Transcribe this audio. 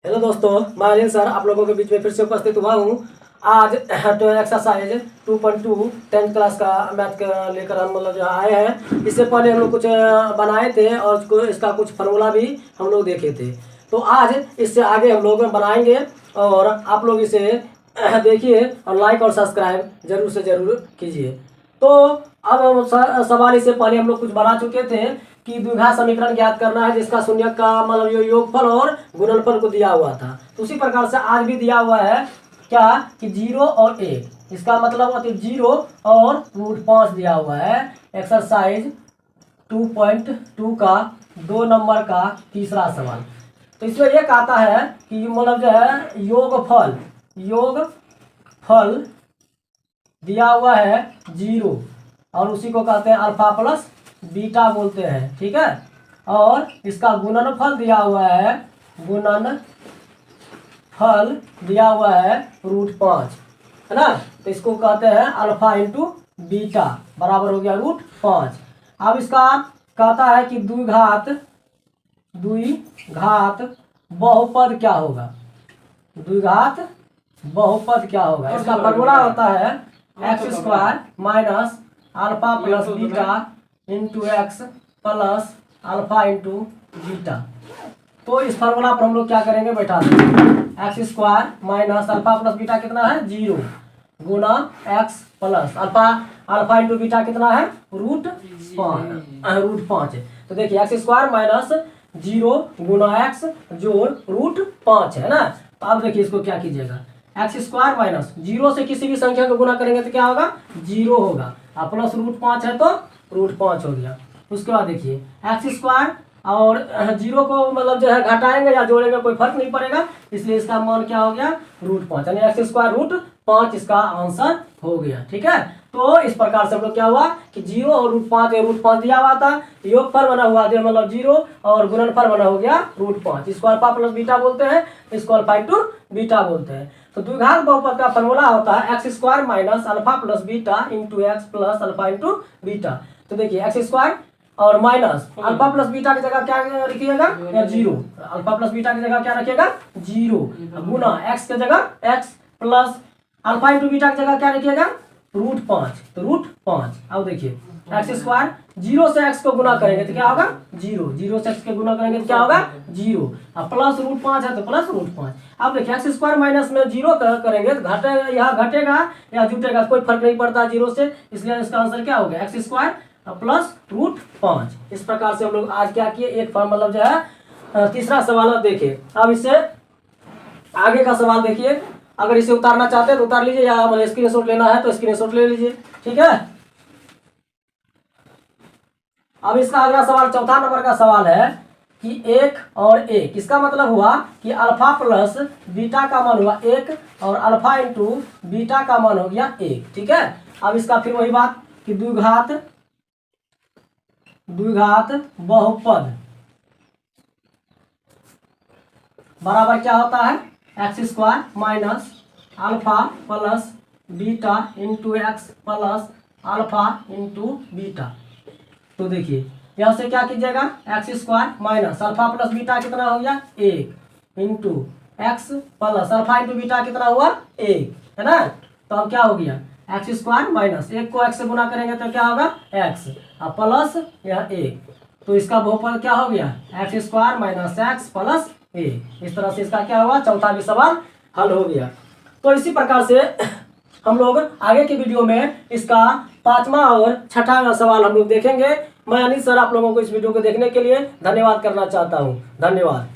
Hello दोस्तों, मैं Anil sir आप लोगों के बीच में फिर से उपस्थित हुआ हूँ। आज तो एक्सरसाइज 2.2 10th क्लास का मैथ का लेकर हम मतलब जो आए हैं। इससे पहले हम लोग कुछ बनाए थे और इसका कुछ फार्मूला भी हम लोग देखे थे। तो आज इससे आगे हम लोग बनाएंगे और आप लोग इसे देखिए और लाइक और सब्सक्राइब जरूर से ज़रूर कीजिए। तो अब हम सवाल इससे पहले हम लोग कुछ बना चुके थे कि द्विघात समीकरण ज्ञात करना है जिसका शून्य का मतलब योगफल और गुणनफल को दिया हुआ था। तो उसी प्रकार से आज भी दिया हुआ है क्या कि 0 और 1, इसका मतलब होता है 0 और √5 दिया हुआ है। एक्सरसाइज 2.2 का 2 नंबर का तीसरा सवाल। तो इसमें एक आता है कि मतलब जो है योगफल दिया हुआ है 0 और उसी को कहते हैं अल्फा प्लस बीटा बोलते हैं, ठीक है। और इसका गुणनफल दिया हुआ है, गुणनफल दिया हुआ है √5, है ना। तो इसको कहते हैं अल्फा इंटू बीटा बराबर हो गया √5। अब इसका कहता है कि द्विघात बहुपद क्या होगा, द्विघात बहुपद क्या होगा। इसका फॉर्मूला होता है x² minus alpha plus beta into x plus alpha into beta. तो इस फार्मूला पर हम लोग क्या करेंगे, बैठा देंगे x² minus alpha plus beta कितना है 0 गुना x plus alpha into beta कितना है √5 है। तो देखिए x² माइनस 0 गुना x जोड़ √5 है ना। तो अब देखिए इसको क्या कीजिएगा, x² माइनस 0 से किसी भी संख्या को गुना करेंगे तो क्या होगा 0 होगा और प्लस √5 है तो √5 हो गया। उसके बाद देखिए x² और 0 को मतलब जो है घटाएंगे या जोड़ेंगे कोई फर्क नहीं पड़ेगा, इसलिए इसका मान क्या हो गया √5 यानी x² √5 इसका आंसर हो गया, ठीक है। तो इस प्रकार से हम लोग क्या हुआ कि 0 और √5 दिया हुआ था, योगफल बना हुआ जो मतलब 0 और गुणनफल बना हो गया √5। इसको अल्फा प्लस बीटा बोलते हैं, इसको अल्फा इंटू बीटा बोलते हैं। तो द्विघात बहुपद का फॉर्मूला होता है x² minus alpha plus beta into x plus alpha into beta. तो देखिए x² और माइनस अल्फा प्लस बीटा की जगह क्या रखिएगा 0, अल्फा प्लस बीटा की जगह क्या रखिएगा 0 गुना x की जगह x plus alpha into beta की जगह क्या रखिएगा √5, तो √5। अब देखिए x² 0 से x को गुना करेंगे तो क्या होगा 0 से x के गुना करेंगे तो क्या होगा 0 और प्लस √5 है तो प्लस √5। अब देखिए x² माइनस में 0 करेंगे तो यहाँ घटेगा या जुटेगा कोई फर्क नहीं पड़ता 0 से, इसलिए इसका आंसर क्या हो गया x² प्लस √5। इस प्रकार से हम लोग आज क्या किए, एक मतलब जो है तीसरा सवाल देखिए। अब इससे आगे का सवाल देखिए, अगर इसे उतारना चाहते हैं तो उतार लीजिए या मतलब स्क्रीनशॉट लेना है तो स्क्रीनशॉट ले लीजिए, ठीक है। अब इसका अगला सवाल चौथा नंबर का सवाल है कि 1 और 1, इसका मतलब हुआ कि अल्फा प्लस बीटा का मान हुआ 1 और अल्फा इंटू बीटा का मान हो गया 1, ठीक है। अब इसका फिर वही बात कि द्विघात बहुपद बराबर क्या होता है x² minus alpha plus beta into x plus alpha into beta. तो देखिए यहाँ से क्या कीजिएगा x² minus alpha plus beta कितना हो गया 1 into x plus alpha into beta कितना हुआ 1, है ना। तो अब क्या हो गया x² माइनस 1 को x से गुना करेंगे तो क्या होगा x और प्लस यह 1, तो इसका बहुपद क्या हो गया x² माइनस x प्लस 1। इस तरह से इसका क्या हुआ चौथा भी सवाल हल हो गया। तो इसी प्रकार से हम लोग आगे के वीडियो में इसका 5वां और 6ठा सवाल हम लोग देखेंगे। मैं अनिल सर आप लोगों को इस वीडियो को देखने के लिए धन्यवाद करना चाहता हूँ। धन्यवाद।